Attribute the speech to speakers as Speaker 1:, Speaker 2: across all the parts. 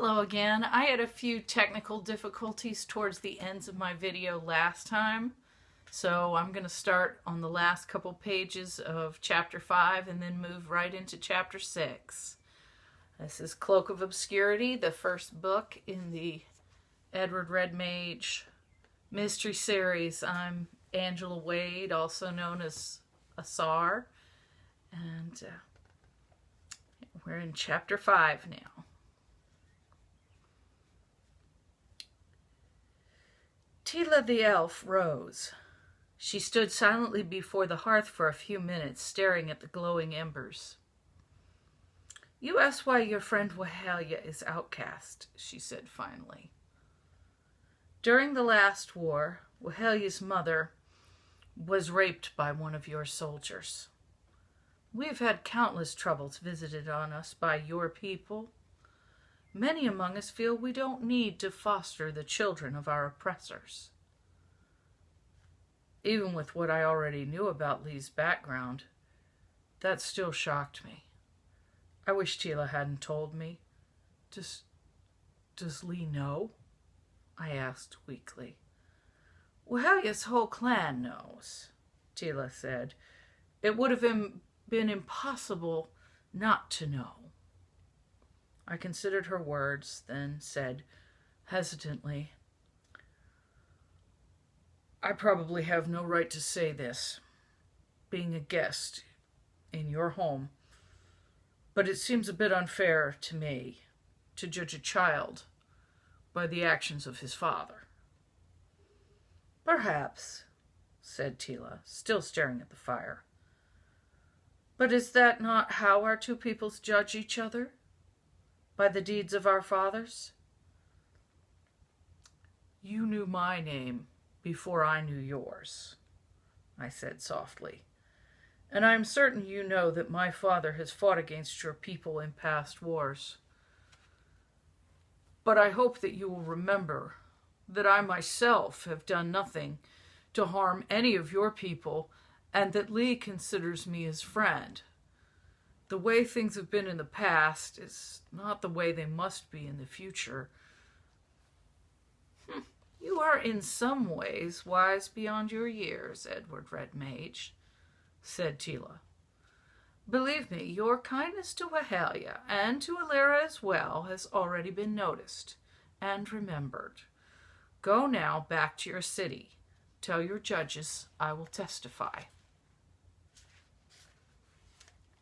Speaker 1: Hello again. I had a few technical difficulties towards the ends of my video last time, so I'm going to start on the last couple pages of Chapter 5 and then move right into Chapter 6. This is Cloak of Obscurity, the first book in the Edward Red Mage mystery series. I'm Angela Wade, also known as Asar, and we're in Chapter 5 now. Tila the elf rose. She stood silently before the hearth for a few minutes, staring at the glowing embers. "You ask why your friend Wahalia is outcast," she said finally. "During the last war, Wahalia's mother was raped by one of your soldiers. We have had countless troubles visited on us by your people. Many among us feel we don't need to foster the children of our oppressors." Even with what I already knew about Lee's background, that still shocked me. I wish Tila hadn't told me. Does Lee know?" I asked weakly. "Wahalia's whole clan knows," Tila said. "It would have been impossible not to know." I considered her words, then said hesitantly, "I probably have no right to say this, being a guest in your home, but it seems a bit unfair to me to judge a child by the actions of his father." "Perhaps," said Tila, still staring at the fire. "But is that not how our two peoples judge each other? By the deeds of our fathers?" "You knew my name before I knew yours," I said softly. "And I am certain you know that my father has fought against your people in past wars. But I hope that you will remember that I myself have done nothing to harm any of your people, and that Lee considers me his friend. The way things have been in the past is not the way they must be in the future." "You are in some ways wise beyond your years, Edward Red Mage," said Tila. "Believe me, your kindness to Wahalia, and to Alara as well, has already been noticed and remembered. Go now back to your city. Tell your judges I will testify."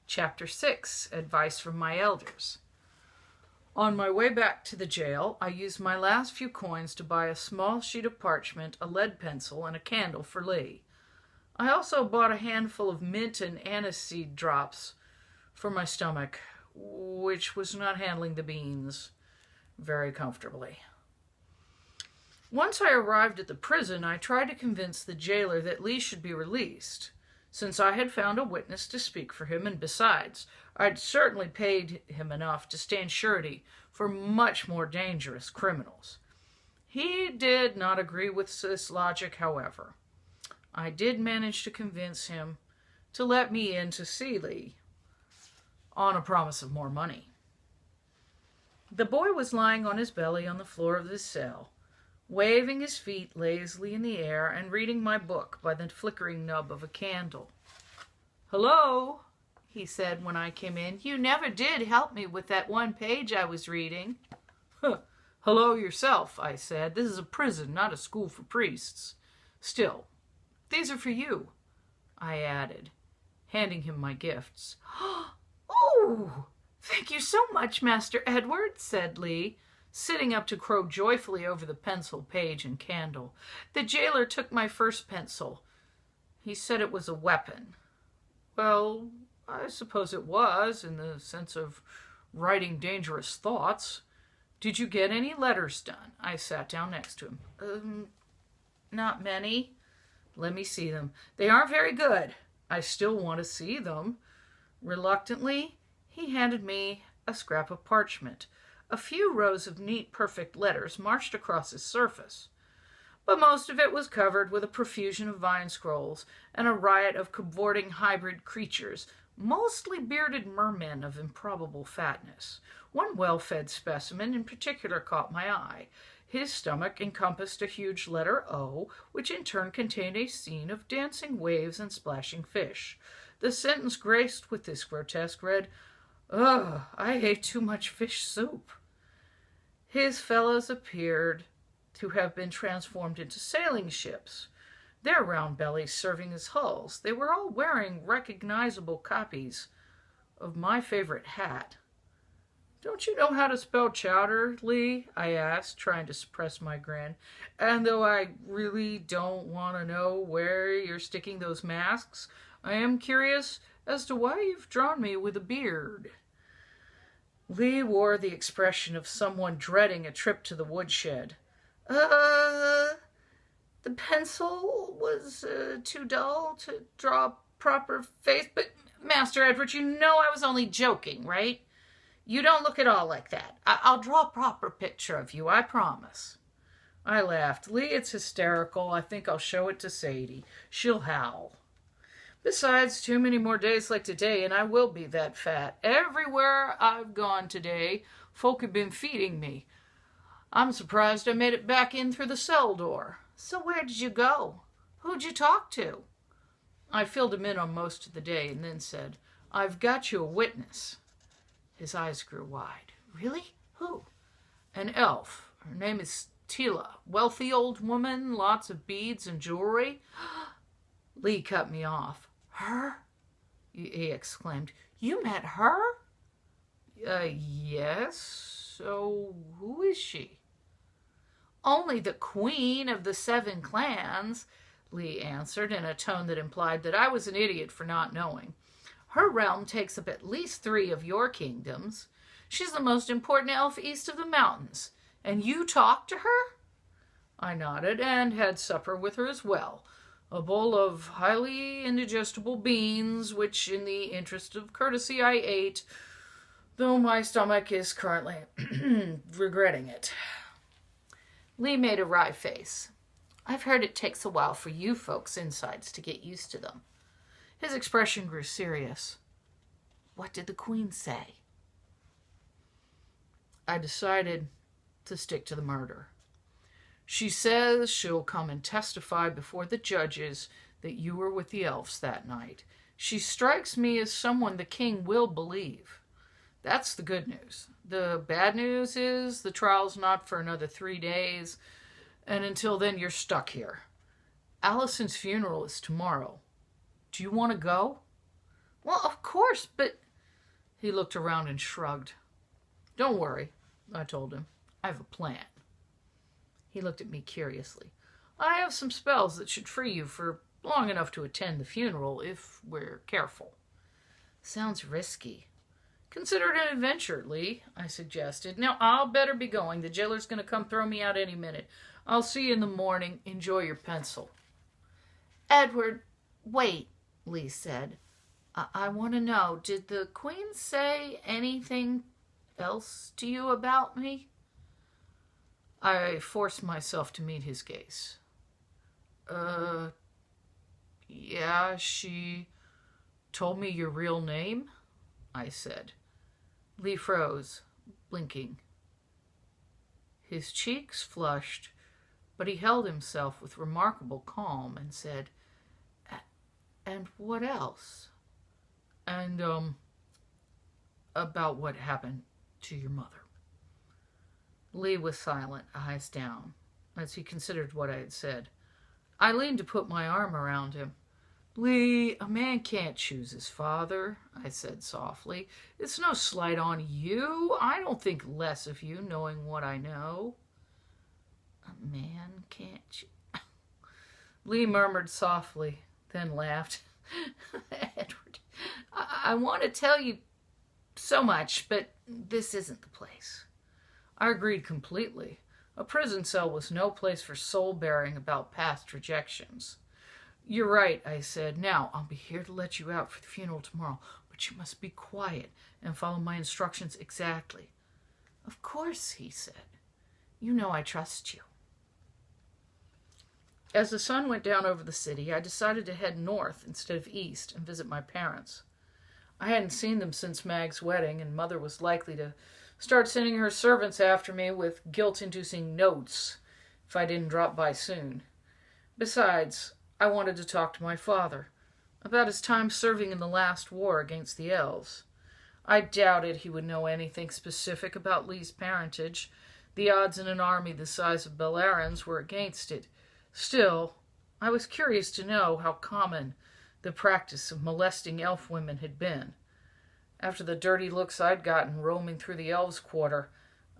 Speaker 1: Chapter 6, Advice from My Elders. On my way back to the jail, I used my last few coins to buy a small sheet of parchment, a lead pencil, and a candle for Lee. I also bought a handful of mint and aniseed drops for my stomach, which was not handling the beans very comfortably. Once I arrived at the prison, I tried to convince the jailer that Lee should be released, since I had found a witness to speak for him, and besides, I'd certainly paid him enough to stand surety for much more dangerous criminals. He did not agree with this logic, however. I did manage to convince him to let me in to see Lee, on a promise of more money. The boy was lying on his belly on the floor of his cell, waving his feet lazily in the air and reading my book by the flickering nub of a candle. "Hello," he said when I came in. "You never did help me with that one page I was reading." "Hello yourself," I said. "This is a prison, not a school for priests. Still, these are for you," I added, handing him my gifts. "Oh, thank you so much, Master Edward," said Lee, sitting up to crow joyfully over the pencil, page, and candle. "The jailer took my first pencil. He said it was a weapon." "Well, I suppose it was, in the sense of writing dangerous thoughts. Did you get any letters done?" I sat down next to him. Not many." "Let me see them." "They aren't very good." "I still want to see them." Reluctantly, he handed me a scrap of parchment. A few rows of neat, perfect letters marched across its surface, but most of it was covered with a profusion of vine scrolls and a riot of cavorting hybrid creatures, mostly bearded mermen of improbable fatness, One well-fed specimen in particular caught my eye. His stomach encompassed a huge letter O, which in turn contained a scene of dancing waves and splashing fish. The sentence graced with this grotesque read, "Ugh, I ate too much fish soup." His fellows appeared to have been transformed into sailing ships, their round bellies serving as hulls. They were all wearing recognizable copies of my favorite hat. "Don't you know how to spell chowder, Lee?" I asked, trying to suppress my grin. "And though I really don't want to know where you're sticking those masks, I am curious as to why you've drawn me with a beard." Lee wore the expression of someone dreading a trip to the woodshed. The pencil was too dull to draw a proper face. But, Master Edward, you know I was only joking, right? You don't look at all like that. I'll draw a proper picture of you, I promise." I laughed. "Lee, it's hysterical. I think I'll show it to Sadie. She'll howl. Besides, too many more days like today, and I will be that fat. Everywhere I've gone today, folk have been feeding me. I'm surprised I made it back in through the cell door." "So where did you go? Who'd you talk to?" I filled him in on most of the day and then said, "I've got you a witness." His eyes grew wide. "Really? Who?" "An elf. Her name is Tila. Wealthy old woman, lots of beads and jewelry." Lee cut me off. "Her?" he exclaimed. "You met her?" Yes. So who is she?" "Only the queen of the 7 clans," Lee answered in a tone that implied that I was an idiot for not knowing. "Her realm takes up at least 3 of your kingdoms. She's the most important elf east of the mountains. And you talked to her?" I nodded, and had supper with her as well. A bowl of highly indigestible beans, which in the interest of courtesy I ate, though my stomach is currently regretting it. Lee made a wry face. "I've heard it takes a while for you folks' insides to get used to them." His expression grew serious. "What did the queen say?" I decided to stick to the murder. "She says she'll come and testify before the judges that you were with the elves that night. She strikes me as someone the king will believe. That's the good news. The bad news is the trial's not for another 3 days, and until then you're stuck here. Allison's funeral is tomorrow. Do you want to go?" "Well, of course, but..." He looked around and shrugged. "Don't worry," I told him. "I have a plan." He looked at me curiously. "I have some spells that should free you for long enough to attend the funeral, if we're careful." "Sounds risky." "Consider it an adventure, Lee," I suggested. "Now, I'll better be going. The jailer's going to come throw me out any minute. I'll see you in the morning. Enjoy your pencil." "Edward, wait," Lee said. I want to know, did the queen say anything else to you about me?" I forced myself to meet his gaze. Yeah, she told me your real name," I said. Lee froze, blinking. His cheeks flushed, but he held himself with remarkable calm and said, "And what else?" "And, about what happened to your mother." Lee was silent, eyes down, as he considered what I had said. I leaned to put my arm around him. "Lee, a man can't choose his father," I said softly. "It's no slight on you. I don't think less of you knowing what I know." "A man can't choose..." Lee murmured softly, then laughed. "Edward, I want to tell you so much, but this isn't the place." I agreed completely. A prison cell was no place for soul-bearing about past rejections. "You're right," I said. "Now, I'll be here to let you out for the funeral tomorrow, but you must be quiet and follow my instructions exactly." "Of course," he said. "You know I trust you." As the sun went down over the city, I decided to head north instead of east and visit my parents. I hadn't seen them since Mag's wedding, and Mother was likely to start sending her servants after me with guilt-inducing notes if I didn't drop by soon. Besides, I wanted to talk to my father about his time serving in the last war against the elves. I doubted he would know anything specific about Lee's parentage. The odds in an army the size of Beleriand's were against it. Still, I was curious to know how common the practice of molesting elf women had been. After the dirty looks I'd gotten roaming through the elves' quarter,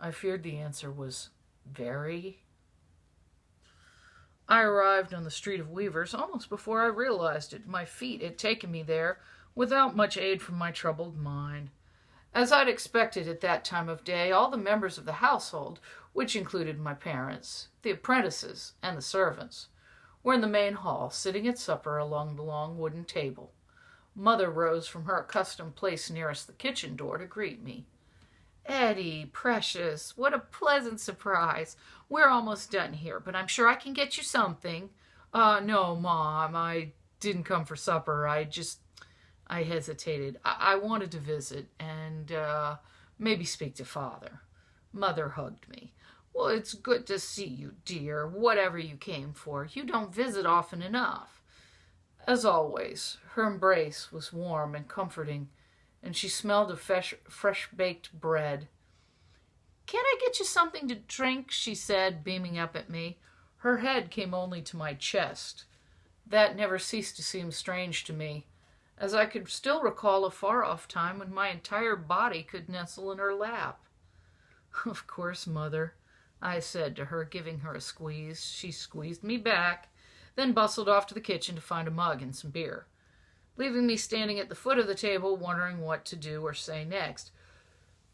Speaker 1: I feared the answer was very. I arrived on the Street of Weavers almost before I realized it. My feet had taken me there without much aid from my troubled mind. As I'd expected at that time of day, all the members of the household, which included my parents, the apprentices, and the servants, were in the main hall, sitting at supper along the long wooden table. Mother rose from her accustomed place nearest the kitchen door to greet me. "Eddie, precious, what a pleasant surprise. We're almost done here, but I'm sure I can get you something." No, Mom, I didn't come for supper. I hesitated. I wanted to visit and maybe speak to Father. Mother hugged me. "Well, it's good to see you, dear, whatever you came for. You don't visit often enough." As always, her embrace was warm and comforting, and she smelled of fresh-baked bread. "Can't I get you something to drink?" she said, beaming up at me. Her head came only to my chest. That never ceased to seem strange to me, as I could still recall a far-off time when my entire body could nestle in her lap. "Of course, Mother," I said to her, giving her a squeeze. She squeezed me back, then bustled off to the kitchen to find a mug and some beer, leaving me standing at the foot of the table wondering what to do or say next.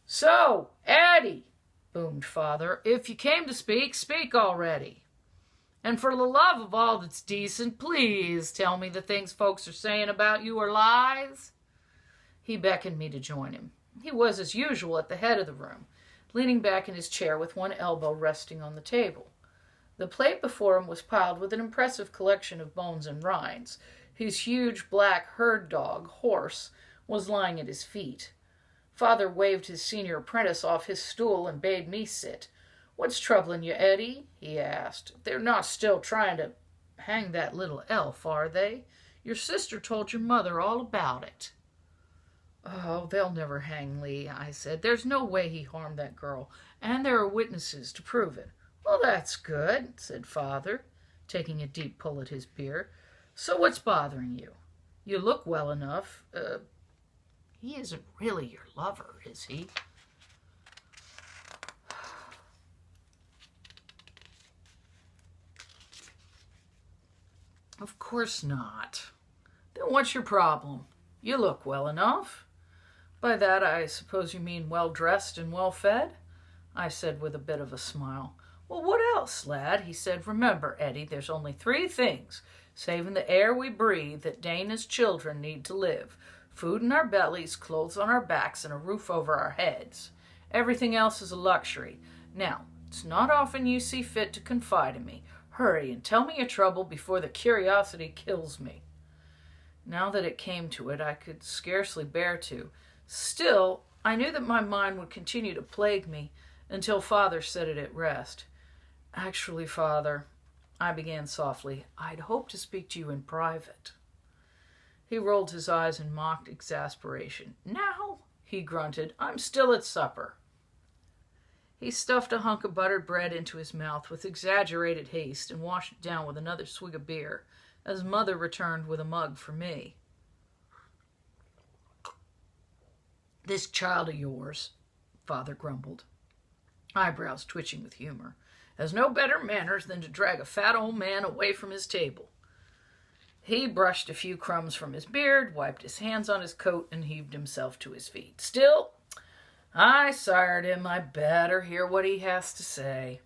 Speaker 1: "So, Addie," boomed Father, "if you came to speak, speak already. And for the love of all that's decent, please tell me the things folks are saying about you are lies." He beckoned me to join him. He was, as usual, at the head of the room, leaning back in his chair with one elbow resting on the table. The plate before him was piled with an impressive collection of bones and rinds. His huge black herd dog, Horse, was lying at his feet. Father waved his senior apprentice off his stool and bade me sit. "What's troubling you, Eddie?" he asked. "They're not still trying to hang that little elf, are they? Your sister told your mother all about it." "Oh, they'll never hang Lee," I said. "There's no way he harmed that girl, and there are witnesses to prove it." "Well, that's good," said Father, taking a deep pull at his beer. "So what's bothering you? You look well enough. He isn't really your lover, is he?" "Of course not." "Then what's your problem? You look well enough." "By that I suppose you mean well-dressed and well-fed?" I said with a bit of a smile. "Well, what else, lad?" he said. "Remember, Eddie, there's only 3 things, saving the air we breathe, that Dana's children need to live. Food in our bellies, clothes on our backs, and a roof over our heads. Everything else is a luxury. Now, it's not often you see fit to confide in me. Hurry and tell me your trouble before the curiosity kills me." Now that it came to it, I could scarcely bear to. Still, I knew that my mind would continue to plague me until Father set it at rest. "Actually, Father," I began softly, "I'd hoped to speak to you in private." He rolled his eyes in mock exasperation. "Now," he grunted, "I'm still at supper." He stuffed a hunk of buttered bread into his mouth with exaggerated haste and washed it down with another swig of beer, as Mother returned with a mug for me. "This child of yours," Father grumbled, eyebrows twitching with humor, "has no better manners than to drag a fat old man away from his table." He brushed a few crumbs from his beard, wiped his hands on his coat, and heaved himself to his feet. "Still, I sired him. I better hear what he has to say."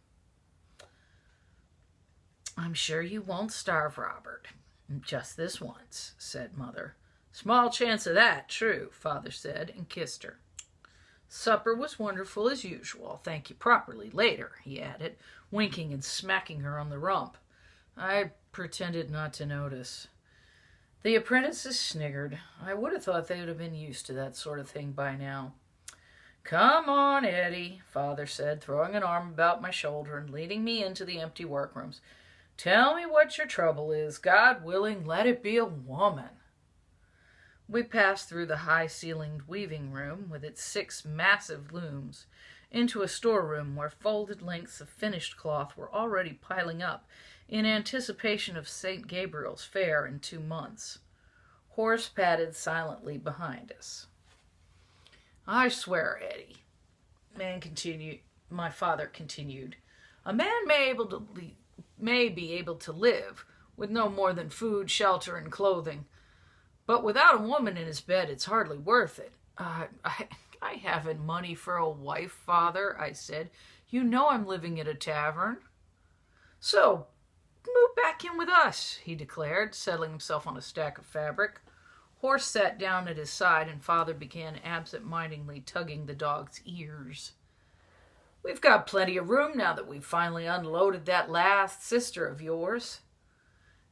Speaker 1: "I'm sure you won't starve, Robert. Just this once," said Mother. "Small chance of that, true," Father said, and kissed her. "Supper was wonderful as usual. I'll thank you properly later," he added, winking and smacking her on the rump. I pretended not to notice. The apprentices sniggered. I would have thought they would have been used to that sort of thing by now. "Come on, Eddie," Father said, throwing an arm about my shoulder and leading me into the empty workrooms. "Tell me what your trouble is. God willing, let it be a woman." We passed through the high-ceilinged weaving room with its 6 massive looms into a storeroom where folded lengths of finished cloth were already piling up in anticipation of St. Gabriel's fair in 2 months. Horace padded silently behind us. "I swear, Eddie," my father continued, "a man may be able to live with no more than food, shelter, and clothing. But without a woman in his bed, it's hardly worth it." I haven't money for a wife, Father," I said. "You know I'm living at a tavern." "So, move back in with us," he declared, settling himself on a stack of fabric. Horace sat down at his side, and Father began absent-mindedly tugging the dog's ears. "We've got plenty of room now that we've finally unloaded that last sister of yours.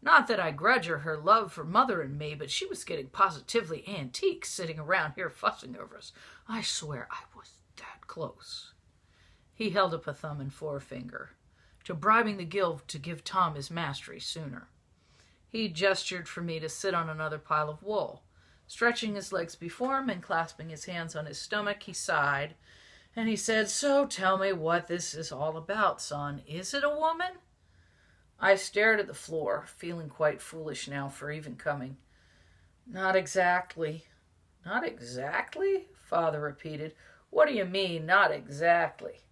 Speaker 1: Not that I grudge her love for Mother and me, but she was getting positively antique sitting around here fussing over us. I swear I was that close." He held up a thumb and forefinger to bribing the guild to give Tom his mastery sooner. He gestured for me to sit on another pile of wool. Stretching his legs before him and clasping his hands on his stomach, he sighed, and he said, "So tell me what this is all about, son. Is it a woman?" I stared at the floor, feeling quite foolish now for even coming. "Not exactly." "Not exactly?" Father repeated. "What do you mean, not exactly?"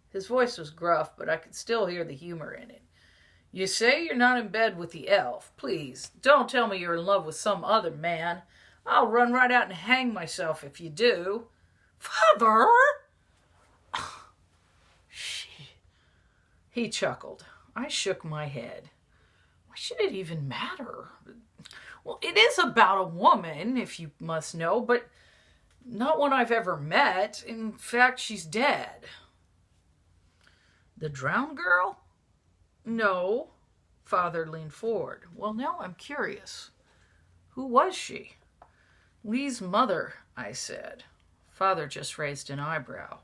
Speaker 1: His voice was gruff, but I could still hear the humor in it. "You say you're not in bed with the elf. Please, don't tell me you're in love with some other man. I'll run right out and hang myself if you do." "Father!" He chuckled. I shook my head. Why should it even matter? "Well, it is about a woman, if you must know, but not one I've ever met. In fact, she's dead." "The drowned girl?" "No." Father leaned forward. "Well, now I'm curious. Who was she?" "Lee's mother," I said. Father just raised an eyebrow.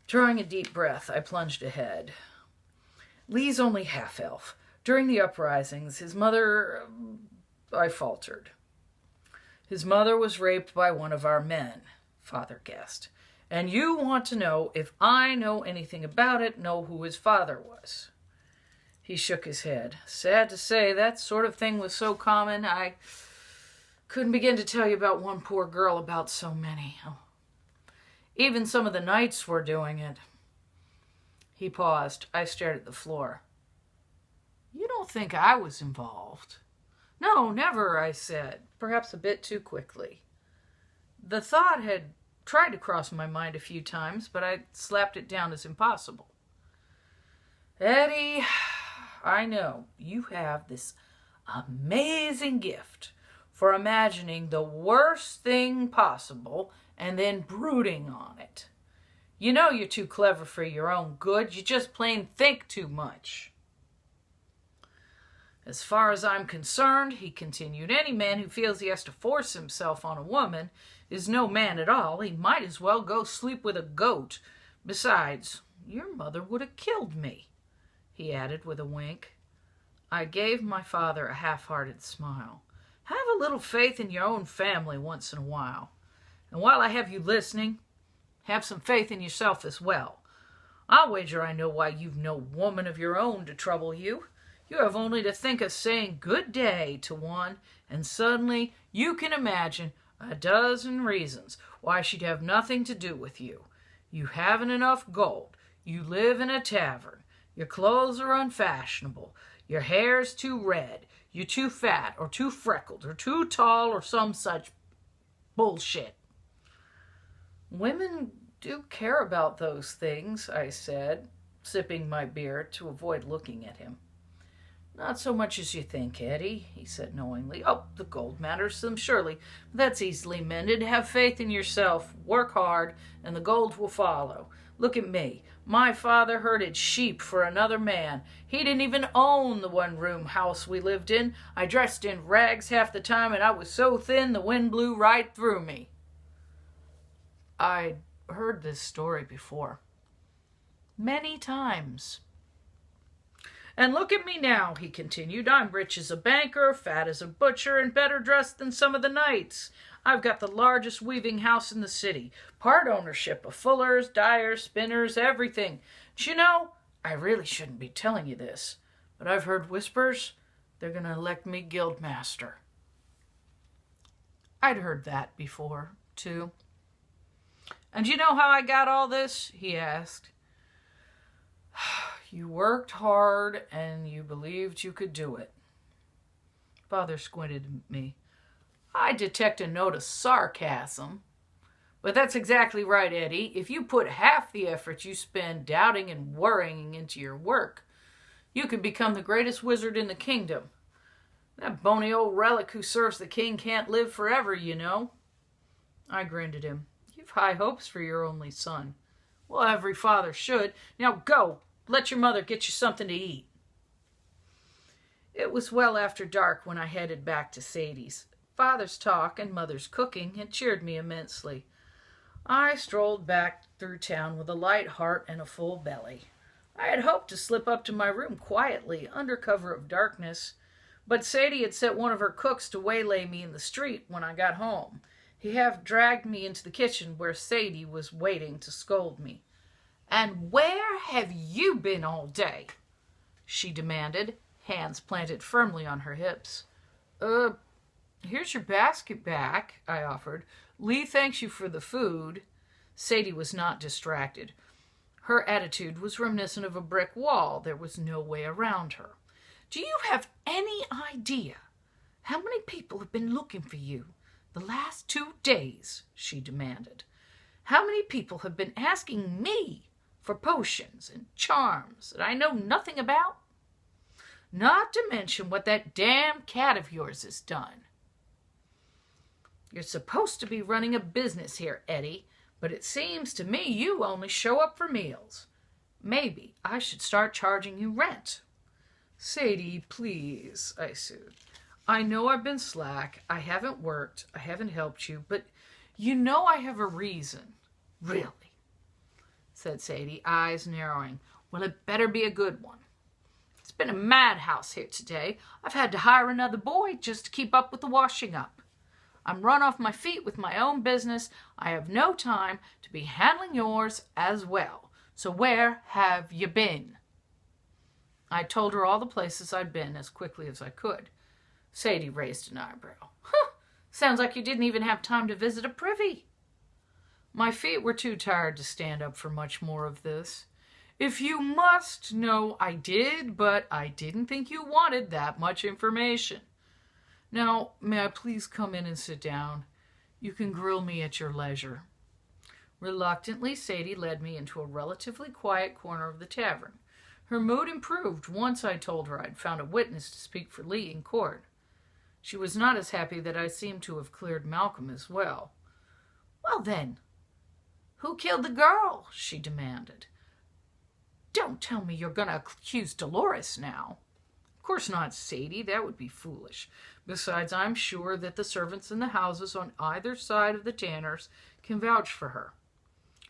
Speaker 1: Drawing a deep breath, I plunged ahead. "Lee's only half-elf. During the uprisings, his mother..." I faltered. "His mother was raped by one of our men," Father guessed. "And you want to know if I know anything about it, know who his father was." He shook his head. "Sad to say, that sort of thing was so common, I couldn't begin to tell you about one poor girl about so many. Even some of the knights were doing it." He paused. I stared at the floor. "You don't think I was involved?" "No, never," I said, perhaps a bit too quickly. The thought had tried to cross my mind a few times, but I slapped it down as impossible. "Eddie, I know you have this amazing gift for imagining the worst thing possible and then brooding on it. You know you're too clever for your own good. You just plain think too much." "As far as I'm concerned," he continued, "any man who feels he has to force himself on a woman is no man at all. He might as well go sleep with a goat. Besides, your mother would have killed me," he added with a wink. I gave my father a half-hearted smile. "Have a little faith in your own family once in a while. And while I have you listening, have some faith in yourself as well. I'll wager I know why you've no woman of your own to trouble you. You have only to think of saying good day to one, and suddenly you can imagine a dozen reasons why she'd have nothing to do with you. You haven't enough gold. You live in a tavern. Your clothes are unfashionable. Your hair's too red. You're too fat, or too freckled, or too tall, or some such bullshit." "Women do care about those things," I said, sipping my beer to avoid looking at him. "Not so much as you think, Eddie," he said knowingly. "Oh, the gold matters to them, surely. But that's easily mended. Have faith in yourself, work hard, and the gold will follow. Look at me. My father herded sheep for another man. He didn't even own the one-room house we lived in. I dressed in rags half the time, and I was so thin the wind blew right through me." I'd heard this story before. Many times. "And look at me now," he continued. "I'm rich as a banker, fat as a butcher, and better dressed than some of the knights. I've got the largest weaving house in the city, part ownership of fullers, dyers, spinners, everything. Do you know, I really shouldn't be telling you this, but I've heard whispers they're going to elect me guildmaster." I'd heard that before, too. "And you know how I got all this?" he asked. "You worked hard and you believed you could do it." Father squinted at me. I detect a note of sarcasm. "But that's exactly right, Eddie. If you put half the effort you spend doubting and worrying into your work, you could become the greatest wizard in the kingdom. That bony old relic who serves the king can't live forever, you know." I grinned at him. "You've high hopes for your only son." "Well, every father should. Now go. Let your mother get you something to eat." It was well after dark when I headed back to Sadie's. Father's talk and Mother's cooking had cheered me immensely. I strolled back through town with a light heart and a full belly. I had hoped to slip up to my room quietly, under cover of darkness, but Sadie had set one of her cooks to waylay me in the street when I got home. He half dragged me into the kitchen where Sadie was waiting to scold me. "And where have you been all day?" she demanded, hands planted firmly on her hips. Here's your basket back," I offered. "Lee thanks you for the food." Sadie was not distracted. Her attitude was reminiscent of a brick wall. There was no way around her. "Do you have any idea how many people have been looking for you the last 2 days?" she demanded. "How many people have been asking me for potions and charms that I know nothing about? Not to mention what that damn cat of yours has done. You're supposed to be running a business here, Eddie, but it seems to me you only show up for meals. Maybe I should start charging you rent." "Sadie, please," I soothed. "I know I've been slack. I haven't worked. I haven't helped you, but you know I have a reason." "Really?" said Sadie, eyes narrowing. "Well, it better be a good one. It's been a madhouse here today. I've had to hire another boy just to keep up with the washing up. I'm run off my feet with my own business. I have no time to be handling yours as well. So where have you been?" I told her all the places I'd been as quickly as I could. Sadie raised an eyebrow. Sounds like you didn't even have time to visit a privy." My feet were too tired to stand up for much more of this. "If you must know, I did, but I didn't think you wanted that much information. Now, may I please come in and sit down? You can grill me at your leisure." Reluctantly, Sadie led me into a relatively quiet corner of the tavern. Her mood improved once I told her I'd found a witness to speak for Lee in court. She was not as happy that I seemed to have cleared Malcolm as well. "Well then, who killed the girl?" she demanded. "Don't tell me you're going to accuse Dolores now." "Of course not, Sadie. That would be foolish. Besides, I'm sure that the servants in the houses on either side of the Tanners can vouch for her."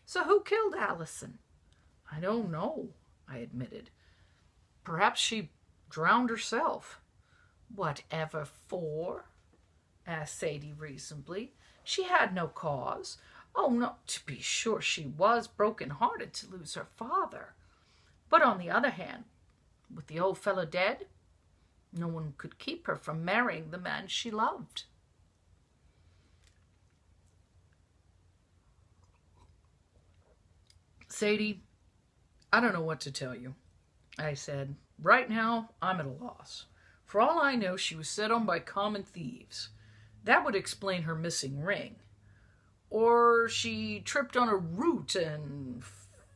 Speaker 1: "So who killed Allison?" "I don't know," I admitted. "Perhaps she drowned herself." "Whatever for?" asked Sadie reasonably. "She had no cause." "Oh, no, to be sure she was broken-hearted to lose her father. But on the other hand, with the old fellow dead, no one could keep her from marrying the man she loved." "Sadie, I don't know what to tell you," I said. "Right now, I'm at a loss. For all I know, she was set on by common thieves. That would explain her missing ring. Or she tripped on a root and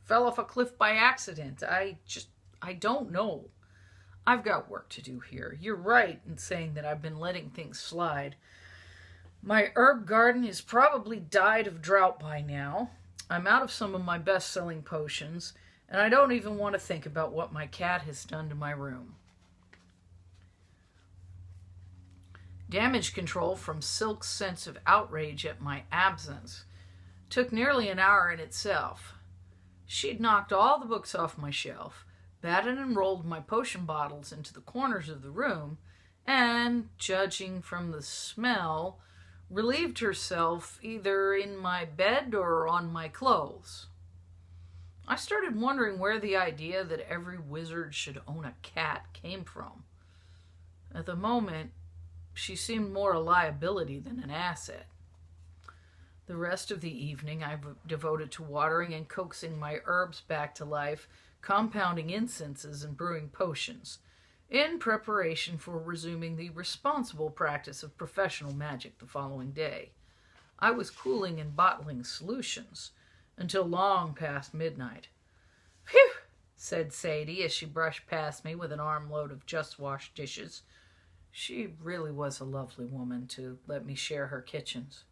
Speaker 1: fell off a cliff by accident. I don't know. I've got work to do here. You're right in saying that I've been letting things slide. My herb garden has probably died of drought by now. I'm out of some of my best-selling potions, and I don't even want to think about what my cat has done to my room." Damage control from Silk's sense of outrage at my absence took nearly an hour in itself. She'd knocked all the books off my shelf, batted and rolled my potion bottles into the corners of the room, and, judging from the smell, relieved herself either in my bed or on my clothes. I started wondering where the idea that every wizard should own a cat came from. At the moment, she seemed more a liability than an asset. The rest of the evening I devoted to watering and coaxing my herbs back to life, compounding incenses and brewing potions, in preparation for resuming the responsible practice of professional magic the following day. I was cooling and bottling solutions until long past midnight. "Phew," said Sadie as she brushed past me with an armload of just-washed dishes. She really was a lovely woman to let me share her kitchens.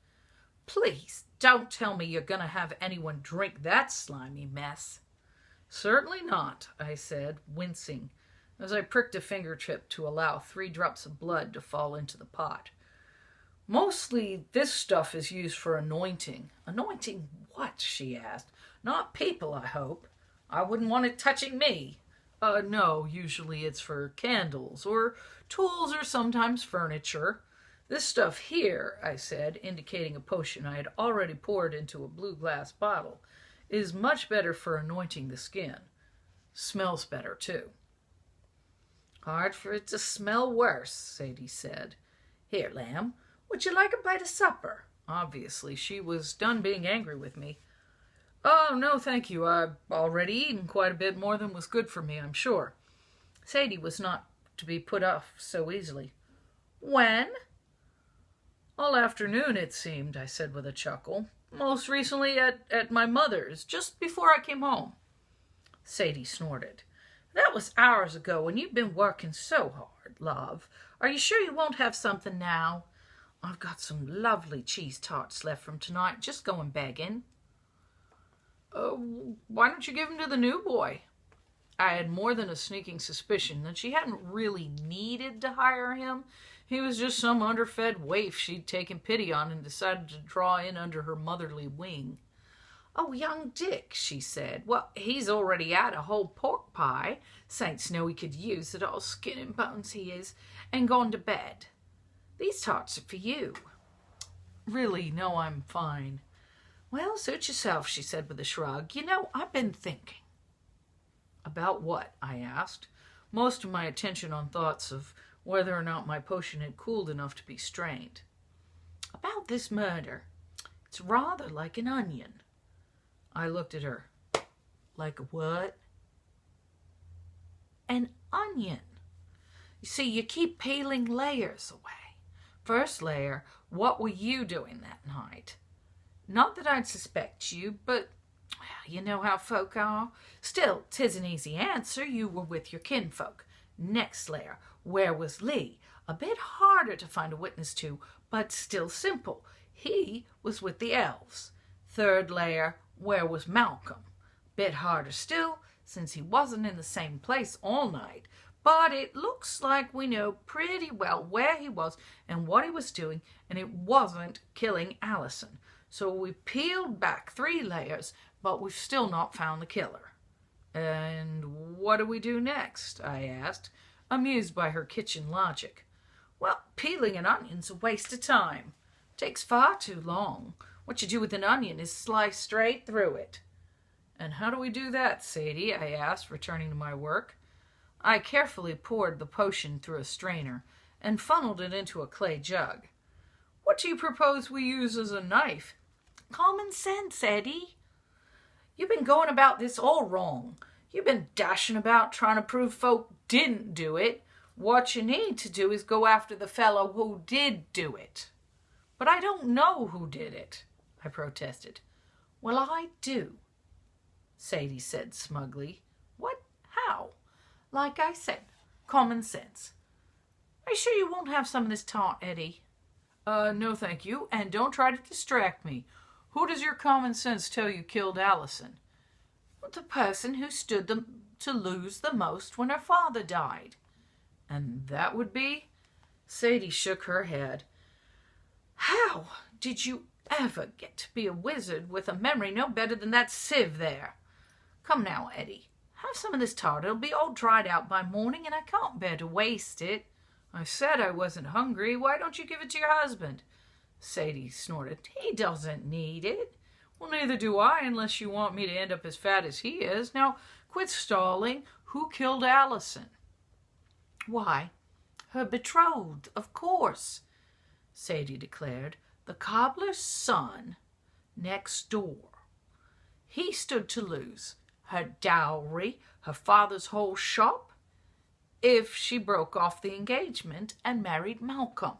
Speaker 1: "Please, don't tell me you're going to have anyone drink that slimy mess." "Certainly not," I said, wincing, as I pricked a fingertip to allow 3 drops of blood to fall into the pot. "Mostly this stuff is used for anointing." "Anointing what?" she asked. "Not people, I hope. I wouldn't want it touching me." No, usually it's for candles or tools or sometimes furniture. This stuff here," I said, indicating a potion I had already poured into a blue glass bottle, "is much better for anointing the skin. Smells better, too." "Hard for it to smell worse," Sadie said. "Here, lamb, would you like a bite of supper?" Obviously, she was done being angry with me. "Oh, no, thank you. I've already eaten quite a bit more than was good for me, I'm sure." Sadie was not to be put off so easily. "When?" "All afternoon, it seemed," I said with a chuckle. "Most recently at my mother's, just before I came home." Sadie snorted. "That was hours ago, and you've been working so hard, love. Are you sure you won't have something now? I've got some lovely cheese tarts left from tonight, just going begging." Why don't you give them to the new boy?" I had more than a sneaking suspicion that she hadn't really needed to hire him. He was just some underfed waif she'd taken pity on and decided to draw in under her motherly wing. "Oh, young Dick," she said. "Well, he's already had a whole pork pie. Saints know he could use it, all skin and bones he is, and gone to bed. These tarts are for you." "Really, no, I'm fine." "Well, suit yourself," she said with a shrug. "You know, I've been thinking." "About what?" I asked, most of my attention on thoughts of whether or not my potion had cooled enough to be strained. "About this murder. It's rather like an onion." I looked at her. "Like a what?" "An onion. You see, you keep peeling layers away. First layer, what were you doing that night? Not that I'd suspect you, but you know how folk are. Still, 'tis an easy answer. You were with your kinfolk. Next layer, where was Lee? A bit harder to find a witness to, but still simple. He was with the elves. Third layer, where was Malcolm? Bit harder still, since he wasn't in the same place all night. But it looks like we know pretty well where he was and what he was doing, and it wasn't killing Allison. So we've peeled back 3 layers, but we've still not found the killer." "And what do we do next?" I asked, amused by her kitchen logic. "Well, peeling an onion's a waste of time. Takes far too long. What you do with an onion is slice straight through it." "And how do we do that, Sadie?" I asked, returning to my work. I carefully poured the potion through a strainer and funneled it into a clay jug. "What do you propose we use as a knife?" "Common sense, Eddie. You've been going about this all wrong. You've been dashing about trying to prove folk didn't do it. What you need to do is go after the fellow who did do it." "But I don't know who did it," I protested. "Well, I do," Sadie said smugly. "What? How?" "Like I said, common sense. Are you sure you won't have some of this tart, Eddie?" No, thank you, and don't try to distract me. Who does your common sense tell you killed Allison?" "The person who stood to lose the most when her father died." "And that would be?" Sadie shook her head. "How did you ever get to be a wizard with a memory no better than that sieve there. Come now, Eddie, have some of this tart. It'll be all dried out by morning, and I can't bear to waste it. I said I wasn't hungry. Why don't you give it to your husband? Sadie snorted. He doesn't need it. Well, neither do I, unless you want me to end up as fat as he is. Now, quit stalling. Who killed Allison? Why, her betrothed, of course, Sadie declared. The cobbler's son next door. He stood to lose her dowry, her father's whole shop, if she broke off the engagement and married Malcolm.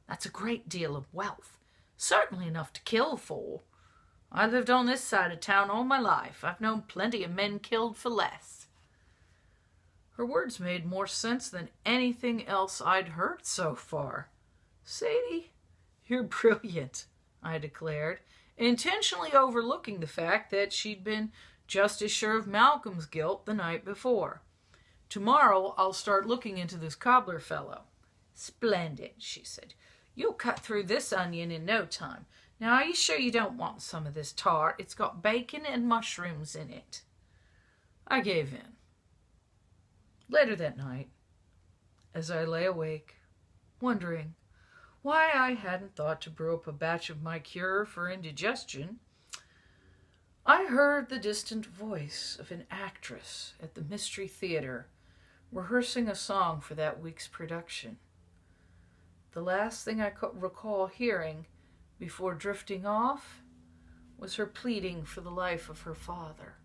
Speaker 1: That's a great deal of wealth, certainly enough to kill for. I lived on this side of town all my life. I've known plenty of men killed for less. Her words made more sense than anything else I'd heard so far. Sadie, you're brilliant, I declared, intentionally overlooking the fact that she'd been just as sure of Malcolm's guilt the night before. Tomorrow I'll start looking into this cobbler fellow. Splendid, she said. You'll cut through this onion in no time. Now, are you sure you don't want some of this tart? It's got bacon and mushrooms in it. I gave in. Later that night, as I lay awake, wondering why I hadn't thought to brew up a batch of my cure for indigestion, I heard the distant voice of an actress at the Mystery Theater rehearsing a song for that week's production. The last thing I could recall hearing before drifting off was her pleading for the life of her father.